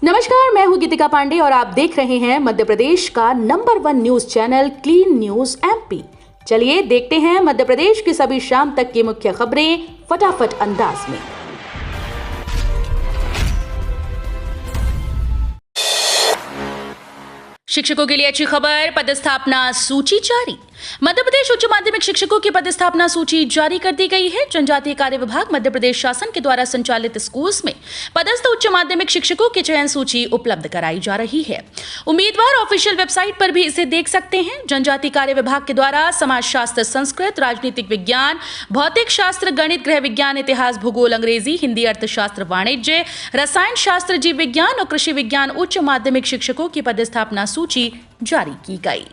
नमस्कार, मैं हूं गीतिका पांडे और आप देख रहे हैं मध्य प्रदेश का number 1 news channel clean news MP. चलिए देखते हैं मध्य प्रदेश की सभी शाम तक की मुख्य खबरें फटाफट अंदाज में। शिक्षकों के लिए अच्छी खबर, पदस्थापना सूची जारी। मध्य प्रदेश उच्च माध्यमिक शिक्षकों की पदस्थापना सूची जारी कर दी गई है। जनजातीय कार्य विभाग मध्य प्रदेश शासन के द्वारा संचालित स्कूल्स में पदस्थ उच्च माध्यमिक शिक्षकों की चयन सूची उपलब्ध कराई जा रही है। उम्मीदवार ऑफिशियल वेबसाइट पर भी इसे देख सकते हैं। जनजातीय कार्य विभाग के द्वारा समाजशास्त्र, संस्कृत, राजनीतिक विज्ञान, भौतिक शास्त्र, गणित, गृह विज्ञान, इतिहास, भूगोल, अंग्रेजी, हिंदी, अर्थशास्त्र, वाणिज्य, रसायन शास्त्र, जीव विज्ञान और कृषि विज्ञान उच्च माध्यमिक शिक्षकों की पदस्थापना सूची जारी की गई।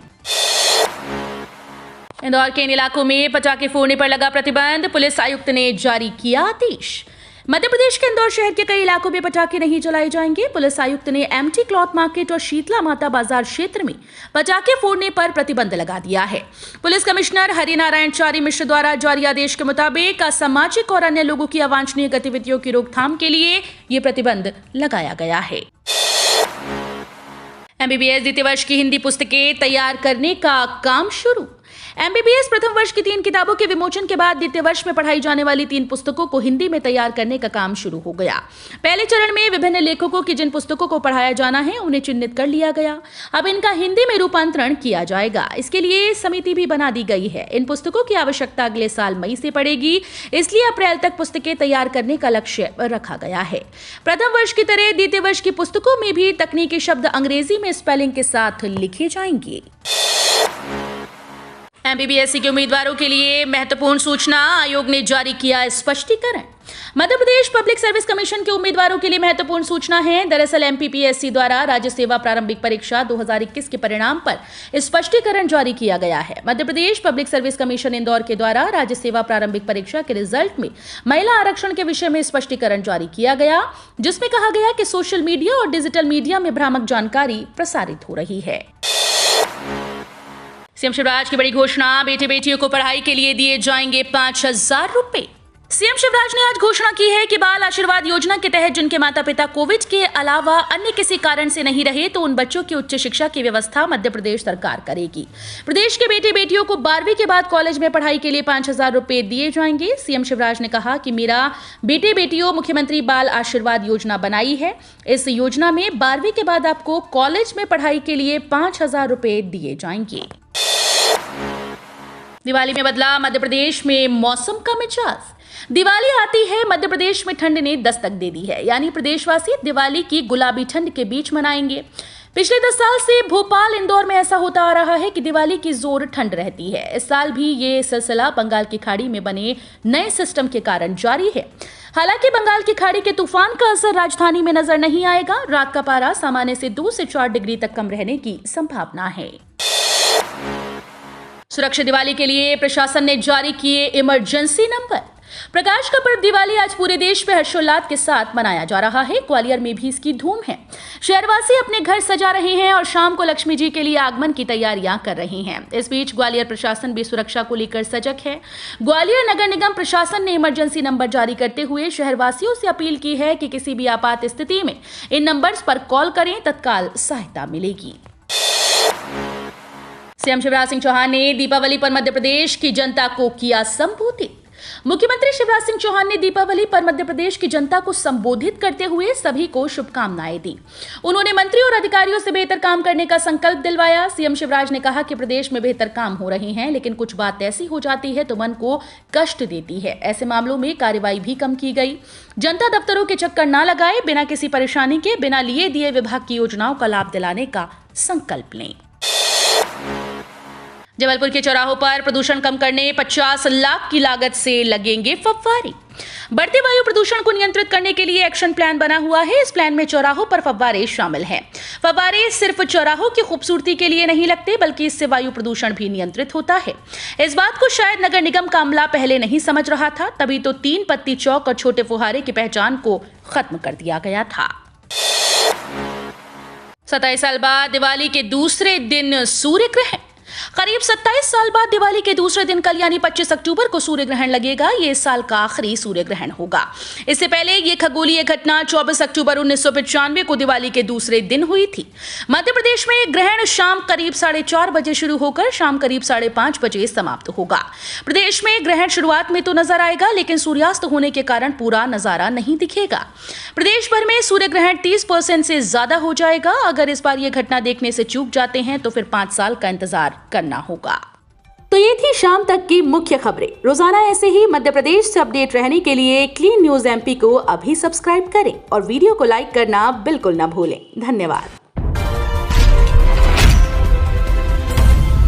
इंदौर के इन इलाकों में पटाखे फोड़ने पर लगा प्रतिबंध, पुलिस आयुक्त ने जारी किया आदेश। मध्य प्रदेश के इंदौर शहर के कई इलाकों में पटाखे नहीं जलाए जाएंगे। पुलिस आयुक्त ने एमटी क्लॉथ मार्केट और शीतला माता बाजार क्षेत्र में पटाखे फोड़ने पर प्रतिबंध लगा दिया है। पुलिस कमिश्नर हरिनारायण चारी मिश्र द्वारा जारी आदेश के मुताबिक असामाजिक और अन्य लोगों की अवांछनीय गतिविधियों की रोकथाम के लिए ये प्रतिबंध लगाया गया है। एमबीबीएस द्वितीय वर्ष की हिंदी पुस्तकें तैयार करने का काम शुरू। एमबीबीएस प्रथम वर्ष की 3 किताबों के विमोचन के बाद द्वितीय वर्ष में पढ़ाई जाने वाली 3 पुस्तकों को हिंदी में तैयार करने का काम शुरू हो गया। पहले चरण में विभिन्न लेखकों की जिन पुस्तकों को पढ़ाया जाना है उन्हें चिन्हित कर लिया गया। अब इनका हिंदी में रूपांतरण किया जाएगा। इसके लिए समिति भी बना दी गई है। इन पुस्तकों की आवश्यकता अगले साल मई से पड़ेगी, इसलिए अप्रैल तक पुस्तकें तैयार करने का लक्ष्य रखा गया है। प्रथम वर्ष की तरह द्वितीय वर्ष की पुस्तकों में भी तकनीकी शब्द अंग्रेजी में स्पेलिंग के साथ लिखे जाएंगे। एमबीबीएस के उम्मीदवारों के लिए महत्वपूर्ण सूचना, आयोग ने जारी किया स्पष्टीकरण। Madhya Pradesh public service commission के उम्मीदवारों के लिए महत्वपूर्ण सूचना है। दरअसल एमपीपीएससी द्वारा राज्य सेवा प्रारंभिक परीक्षा 2021 के परिणाम पर स्पष्टीकरण जारी किया गया है। Madhya Pradesh public service commission Indore के द्वारा राज्य सेवा प्रारंभिक परीक्षा के रिजल्ट में महिला आरक्षण के विषय में स्पष्टीकरण जारी किया गया, जिसमें कहा गया कि सोशल मीडिया और डिजिटल मीडिया में भ्रामक जानकारी प्रसारित हो रही है। सीएम शिवराज की बड़ी घोषणा, बेटे बेटियों को पढ़ाई के लिए दिए जाएंगे 5,000 रुपए। सीएम शिवराज ने आज घोषणा की है कि बाल आशीर्वाद योजना के तहत जिनके माता पिता कोविड के अलावा अन्य किसी कारण से नहीं रहे तो उन बच्चों की उच्च शिक्षा की व्यवस्था मध्य प्रदेश सरकार करेगी। प्रदेश के बेटे बेटियों को 12वीं के बाद कॉलेज में पढ़ाई के लिए 5,000 रुपए दिए जाएंगे। सीएम शिवराज ने कहा कि मेरा बेटे बेटियों मुख्यमंत्री बाल आशीर्वाद योजना बनाई है। इस योजना में 12वीं के बाद आपको कॉलेज में पढ़ाई के लिए 5,000 रुपए दिए जाएंगे। दिवाली में बदला मध्य प्रदेश में मौसम का मिजाज। दिवाली आती है, मध्य प्रदेश में ठंड ने दस्तक दे दी है, यानी प्रदेशवासी दिवाली की गुलाबी ठंड के बीच मनाएंगे। पिछले 10 साल से भोपाल, इंदौर में ऐसा होता आ रहा है कि दिवाली की जोर ठंड रहती है। इस साल भी ये सिलसिला बंगाल की खाड़ी में बने नए सिस्टम के कारण जारी है। हालांकि बंगाल की खाड़ी के तूफान का असर राजधानी में नजर नहीं आएगा। रात का पारा सामान्य से 2 से 4 डिग्री तक कम रहने की संभावना है। सुरक्षित दिवाली के लिए प्रशासन ने जारी किए इमरजेंसी नंबर। प्रकाश का पर्व दिवाली आज पूरे देश में हर्षोल्लास के साथ मनाया जा रहा है। ग्वालियर में भी इसकी धूम है। शहरवासी अपने घर सजा रहे हैं और शाम को लक्ष्मी जी के लिए आगमन की तैयारियां कर रहे हैं। इस बीच ग्वालियर प्रशासन भी सुरक्षा को लेकर सजग है। ग्वालियर नगर निगम प्रशासन ने इमरजेंसी नंबर जारी करते हुए शहरवासियों से अपील की है कि किसी भी आपात स्थिति में इन नंबर्स पर कॉल करें, तत्काल सहायता मिलेगी। सीएम शिवराज सिंह चौहान ने दीपावली पर मध्य प्रदेश की जनता को किया संबोधित। मुख्यमंत्री शिवराज सिंह चौहान ने दीपावली पर मध्य प्रदेश की जनता को संबोधित करते हुए सभी को शुभकामनाएं दी। उन्होंने मंत्री और अधिकारियों से बेहतर काम करने का संकल्प दिलवाया। सीएम शिवराज ने कहा कि प्रदेश में बेहतर काम हो रहे हैं, लेकिन कुछ बात ऐसी हो जाती है तो मन को कष्ट देती है। ऐसे मामलों में कार्रवाई भी कम की गई। जनता दफ्तरों के चक्कर न लगाए, बिना किसी परेशानी के, बिना लिए दिए विभाग की योजनाओं का लाभ दिलाने का संकल्प लें। जबलपुर के चौराहों पर प्रदूषण कम करने 50 लाख की लागत से लगेंगे फव्वारे। बढ़ते वायु प्रदूषण को नियंत्रित करने के लिए एक्शन प्लान बना हुआ है। इस प्लान में चौराहों पर फव्वारे शामिल हैं। फव्वारे सिर्फ चौराहों की खूबसूरती के लिए नहीं लगते, बल्कि इससे वायु प्रदूषण भी नियंत्रित होता है। इस बात को शायद नगर निगम का अमला पहले नहीं समझ रहा था, तभी तो 3 पत्ती चौक और छोटे फुहारे की पहचान को खत्म कर दिया गया था। 27 साल बाद दिवाली के दूसरे दिन सूर्य ग्रहण। करीब 27 साल बाद दिवाली के दूसरे दिन कल यानी 25 अक्टूबर को सूर्य ग्रहण लगेगा। ये इस साल का आखिरी सूर्य ग्रहण होगा। इससे पहले ये खगोलीय घटना 24 अक्टूबर 1995 को दिवाली के दूसरे दिन हुई थी। मध्य प्रदेश में ग्रहण शाम करीब 4:30 बजे शुरू होकर शाम करीब 5:30 बजे समाप्त होगा। प्रदेश में ग्रहण शुरुआत में तो नजर आएगा, लेकिन सूर्यास्त होने के कारण पूरा नजारा नहीं दिखेगा। प्रदेश भर में सूर्य ग्रहण 30% से ज्यादा हो जाएगा। अगर इस बार ये घटना देखने से चूक जाते हैं तो फिर 5 साल का इंतजार करना होगा। तो ये थी शाम तक की मुख्य खबरें। रोजाना ऐसे ही मध्य प्रदेश से अपडेट रहने के लिए क्लीन न्यूज एमपी को अभी सब्सक्राइब करें और वीडियो को लाइक करना बिल्कुल न भूलें। धन्यवाद।